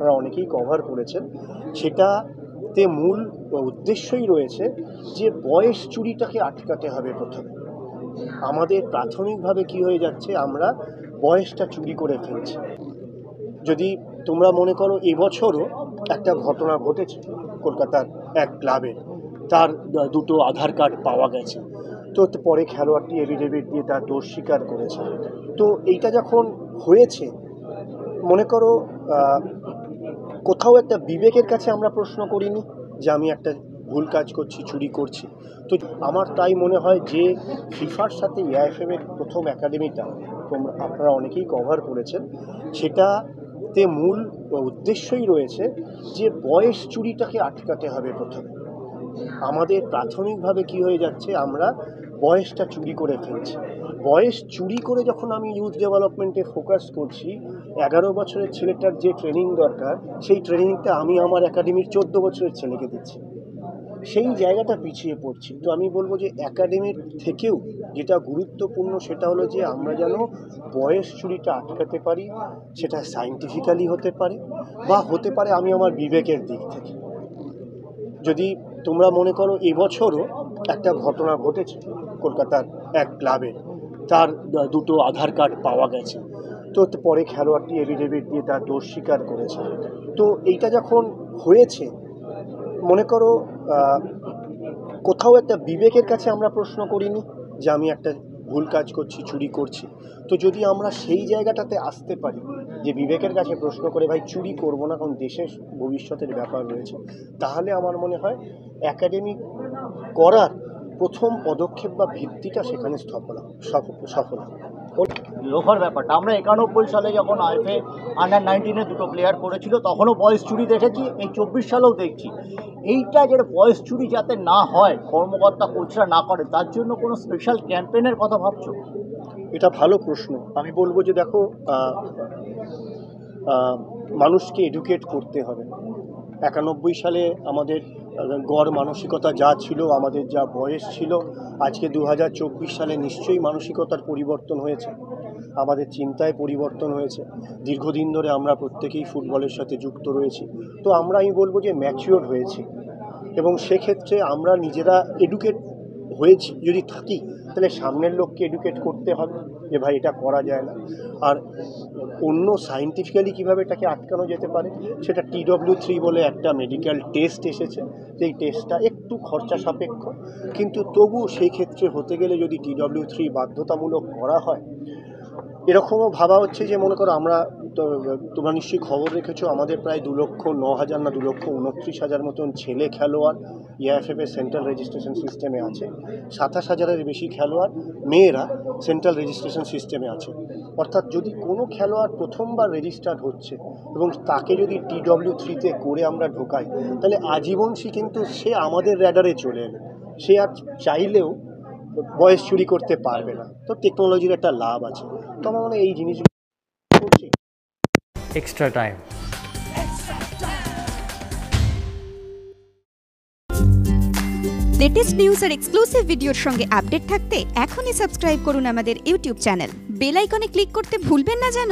আপনারা অনেকেই কভার করেছেন, সেটাতে মূল উদ্দেশ্যই রয়েছে যে বয়স চুরিটাকে আটকাতে হবে প্রথমে। আমাদের প্রাথমিকভাবে কি হয়ে যাচ্ছে, আমরা বয়সটা চুরি করে ফেলছি। যদি তোমরা মনে করো, এবছরও একটা ঘটনা ঘটেছে কলকাতার এক ক্লাবে, তার দুটো আধার কার্ড পাওয়া গেছে। তো পরে খেলোয়াড়টি এফিডেভিট দিয়ে তার দোষ স্বীকার করেছে। তো এইটা যখন হয়েছে, মনে করো কোথাও একটা বিবেকের কাছে আমরা প্রশ্ন করিনি যে আমি একটা ভুল কাজ করছি, চুরি করছি। তো আমার তাই মনে হয় যে ফিফার সাথে এআইএফএফের প্রথম একাডেমিটা আপনারা অনেকেই কভার করেছেন, সেটাতে মূল উদ্দেশ্যই রয়েছে যে বয়স চুরিটাকে আটকাতে হবে প্রথমে। আমাদের প্রাথমিকভাবে কি হয়ে যাচ্ছে, আমরা বয়সটা চুরি করে ফেলছি। বয়স চুরি করে যখন আমি ইউথ ডেভেলপমেন্টে ফোকাস করছি, 11 বছরের ছেলেটার যে ট্রেনিং দরকার, সেই ট্রেনিংটা আমি আমার একাডেমির 14 বছরের ছেলেকে দিচ্ছি। সেই জায়গাটা পিছিয়ে পড়ছি। তো আমি বলবো যে একাডেমির থেকেও যেটা গুরুত্বপূর্ণ, সেটা হলো যে আমরা যেন বয়স চুরিটা আটকাতে পারি। সেটা সায়েন্টিফিক্যালি হতে পারে, বা হতে পারে আমি আমার বিবেকের দিক থেকে। যদি তোমরা মনে করো, এবছরও একটা ঘটনা ঘটেছে কলকাতার এক ক্লাবে, তার দুটো আধার কার্ড পাওয়া গেছে। তো পরে খেলোয়াড়টি এফিডেভিট দিয়ে তার দোষ স্বীকার করেছে। তো এইটা যখন হয়েছে, মনে করো কোথাও একটা বিবেকের কাছে আমরা প্রশ্ন করিনি যে আমি একটা ভুল কাজ করছি, চুরি করছি। তো যদি আমরা সেই জায়গাটাতে আসতে পারি যে বিবেকের কাছে প্রশ্ন করে, ভাই চুরি করব না, কারণ দেশের ভবিষ্যতের ব্যাপার রয়েছে, তাহলে আমার মনে হয় একাডেমিক করার প্রথম পদক্ষেপ বা ভিত্তিটা সেখানে সফল। লোফার ব্যাপারটা আমরা 91 সালে যখন আইএফএ আন্ডার-19 দুটো প্লেয়ার করেছিল, তখনও বয়স চুরি দেখেছি, এই 24 সালেও দেখছি। এইটা যে বয়স চুরি যাতে না হয়, কর্মকর্তা কোচরা না করে, তার জন্য কোনো স্পেশাল ক্যাম্পেইনের কথা ভাবছো? এটা ভালো প্রশ্ন। আমি বলবো যে দেখো, মানুষকে এডুকেট করতে হবে। 91 সালে আমাদের গড় মানসিকতা যা ছিল, আমাদের যা বয়স ছিল, আজকে 2024 সালে নিশ্চয়ই মানসিকতার পরিবর্তন হয়েছে, আমাদের চিন্তায় পরিবর্তন হয়েছে। দীর্ঘদিন ধরে আমরা প্রত্যেকেই ফুটবলের সাথে যুক্ত রয়েছি। তো আমি বলবো যে ম্যাচিওর হয়েছি, এবং সেক্ষেত্রে আমরা নিজেরা এডুকেট হয়েছি যদি থাকি, তাহলে সামনের লোককে এডুকেট করতে হবে যে ভাই এটা করা যায় না। আর অন্য সায়েন্টিফিক্যালি কীভাবে এটাকে আটকানো যেতে পারে, সেটা TW3 বলে একটা মেডিকেল টেস্ট এসেছে। যেই টেস্টটা একটু খরচা সাপেক্ষ, কিন্তু তবু সেই ক্ষেত্রে হতে গেলে যদি TW3 বাধ্যতামূলক করা হয়, এরকমও ভাবা হচ্ছে যে মনে করো আমরা তোমরা নিশ্চয়ই খবর রেখেছো, আমাদের প্রায় 2,09,000 না 2,29,000 মতন ছেলে খেলোয়াড় এআইএফএফের সেন্ট্রাল রেজিস্ট্রেশন সিস্টেমে আছে। 27,000-এর বেশি খেলোয়াড় মেয়েরা সেন্ট্রাল রেজিস্ট্রেশন সিস্টেমে আছে। অর্থাৎ যদি কোনো খেলোয়াড় প্রথমবার রেজিস্টার্ড হচ্ছে এবং তাকে যদি TW3-তে করে আমরা ঢোকাই, তাহলে আজীবন সে আমাদের র্যাডারে চলে এলো। সে আর চাইলেও বয়স চুরি করতে পারবে না। তো টেকনোলজির একটা লাভ আছে। তো আমার মনে হয় এই জিনিসগুলো করছি। Extra time. লেটেস্ট নিউজ আর এক্সক্লুসিভ ভিডিওর সঙ্গে আপডেট থাকতে এখনই সাবস্ক্রাইব করুন আমাদের ইউটিউব চ্যানেল। বেল আইকনে ক্লিক করতে ভুলবেন না যেন।